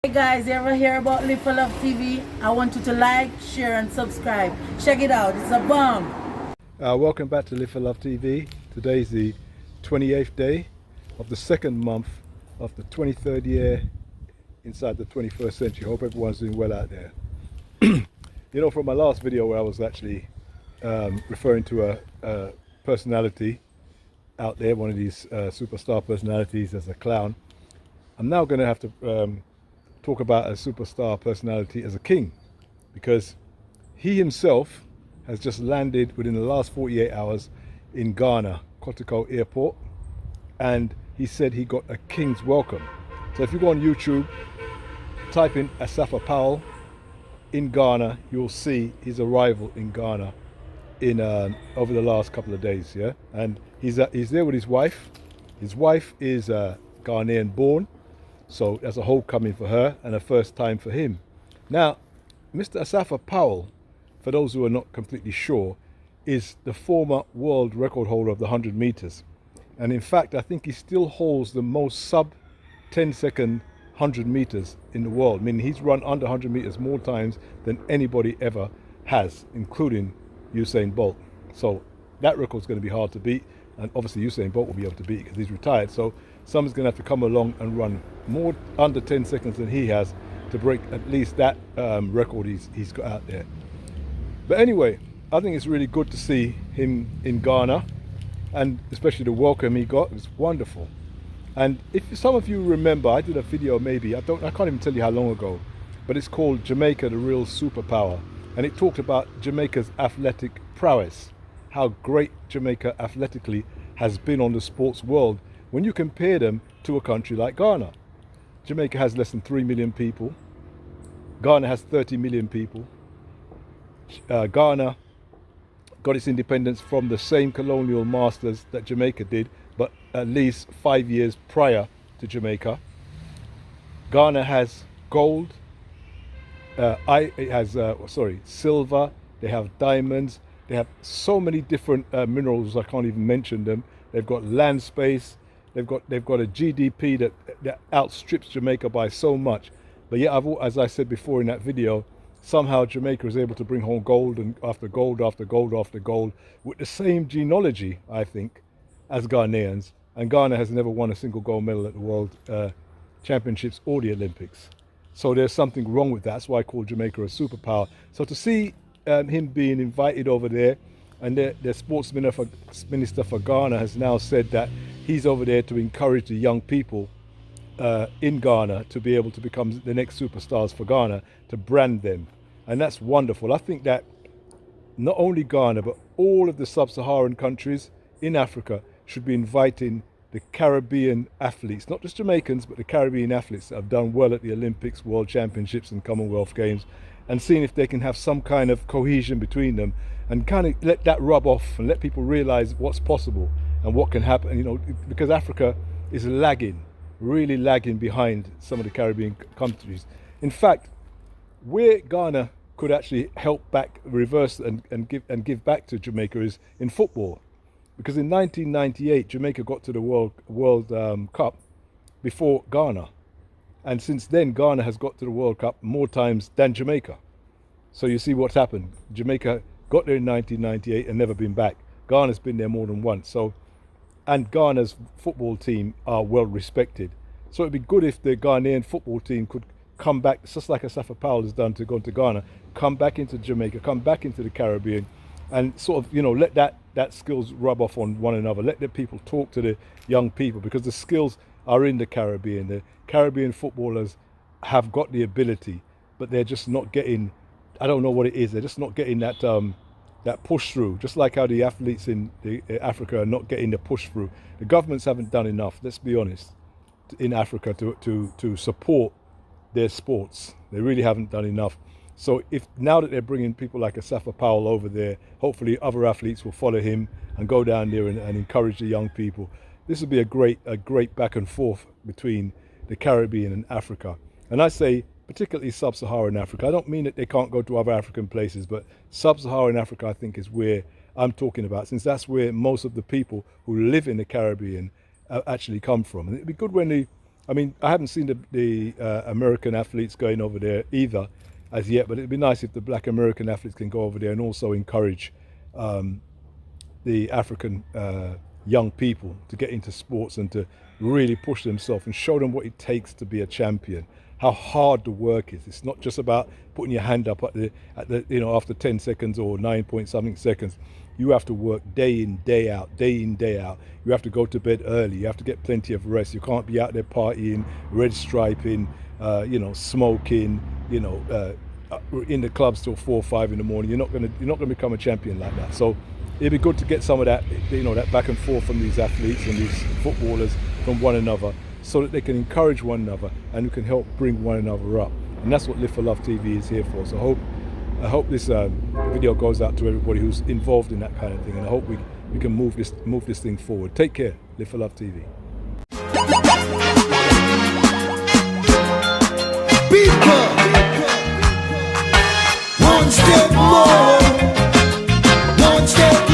Hey guys, you ever hear about Live for Love TV? I want you to like, share and subscribe. Check it out, it's a bomb. Welcome back to Live for Love TV. Today is the 28th day of the second month of the 23rd year inside the 21st century. Hope everyone's doing well out there. You know, from my last video where I was actually referring to a personality out there, one of these superstar personalities as a clown, I'm now going to have to talk about a superstar personality as a king, because he himself has just landed within the last 48 hours in Ghana, Kotoko Airport, and he said he got a king's welcome. So if you go on YouTube, type in Asafa Powell in Ghana, you'll see his arrival in Ghana in over the last couple of days, yeah. And he's there with his wife. His wife is Ghanaian born, so that's a homecoming for her and a first time for him. Now, Mr. Asafa Powell, for those who are not completely sure, is the former world record holder of the 100 meters. And in fact, I think he still holds the most sub 10-second 100 meters in the world. I mean, he's run under 100 meters more times than anybody ever has, including Usain Bolt. So that record's going to be hard to beat. And obviously Usain Bolt will be able to beat it because he's retired. So someone's going to have to come along and run more under 10 seconds than he has to break at least that record he's got out there. But anyway, I think it's really good to see him in Ghana, and especially the welcome he got. It was wonderful. And if some of you remember, I did a video maybe, I can't even tell you how long ago, but it's called Jamaica, the Real Superpower. And it talked about Jamaica's athletic prowess, how great Jamaica athletically has been on the sports world when you compare them to a country like Ghana. Jamaica has less than 3 million people. Ghana has 30 million people. Ghana got its independence from the same colonial masters that Jamaica did, but at least 5 years prior to Jamaica. Ghana has gold, it has silver, they have diamonds, they have so many different minerals, I can't even mention them. They've got land space, they've got a GDP that outstrips Jamaica by so much. But yet, as I said before in that video, somehow Jamaica is able to bring home gold and after gold after gold after gold with the same genealogy, I think, as Ghanaians. And Ghana has never won a single gold medal at the World Championships or the Olympics. So there's something wrong with that. That's why I call Jamaica a superpower. So to see him being invited over there, and their sports minister for Ghana has now said that he's over there to encourage the young people in Ghana to be able to become the next superstars for Ghana, to brand them. And that's wonderful. I think that not only Ghana, but all of the sub-Saharan countries in Africa should be inviting the Caribbean athletes, not just Jamaicans, but the Caribbean athletes that have done well at the Olympics, World Championships and Commonwealth Games, and seeing if they can have some kind of cohesion between them and kind of let that rub off and let people realize what's possible and what can happen, you know, because Africa is lagging, really lagging behind some of the Caribbean countries. In fact, where Ghana could actually help back, reverse and give back to Jamaica is in football. Because in 1998, Jamaica got to the World Cup before Ghana. And since then, Ghana has got to the World Cup more times than Jamaica. So you see what's happened. Jamaica got there in 1998 and never been back. Ghana's been there more than once. So, and Ghana's football team are well respected. So it'd be good if the Ghanaian football team could come back, just like Asafa Powell has done to go to Ghana, come back into Jamaica, come back into the Caribbean, and sort of, you know, let that skills rub off on one another. Let the people talk to the young people, because the skills are in the Caribbean. The Caribbean footballers have got the ability, but they're just not getting, I don't know what it is, they're just not getting that that push through, just like how the athletes in Africa are not getting the push through. The governments haven't done enough, let's be honest, in Africa to support their sports. They really haven't done enough. So if now that they're bringing people like Asafa Powell over there, hopefully other athletes will follow him and go down there and encourage the young people. This would be a great back and forth between the Caribbean and Africa. And I say particularly sub-Saharan Africa. I don't mean that they can't go to other African places, but sub-Saharan Africa I think is where I'm talking about, since that's where most of the people who live in the Caribbean actually come from. And it'd be good when the I mean, I haven't seen the American athletes going over there either as yet, but it'd be nice if the black American athletes can go over there and also encourage the African young people to get into sports and to really push themselves and show them what it takes to be a champion, how hard the work is. It's not just about putting your hand up at the after 10 seconds or 9 point something seconds. You have to work day in, day out, day in, day out. You have to go to bed early. You have to get plenty of rest. You can't be out there partying, red striping, smoking, in the clubs till 4 or 5 in the morning. You're not gonna become a champion like that. So it'd be good to get some of that, that back and forth from these athletes and these footballers from one another, so that they can encourage one another and we can help bring one another up. And that's what Live for Love TV is here for. So I hope this video goes out to everybody who's involved in that kind of thing, and I hope we can move this thing forward. Take care. Live for Love TV. One step more, one step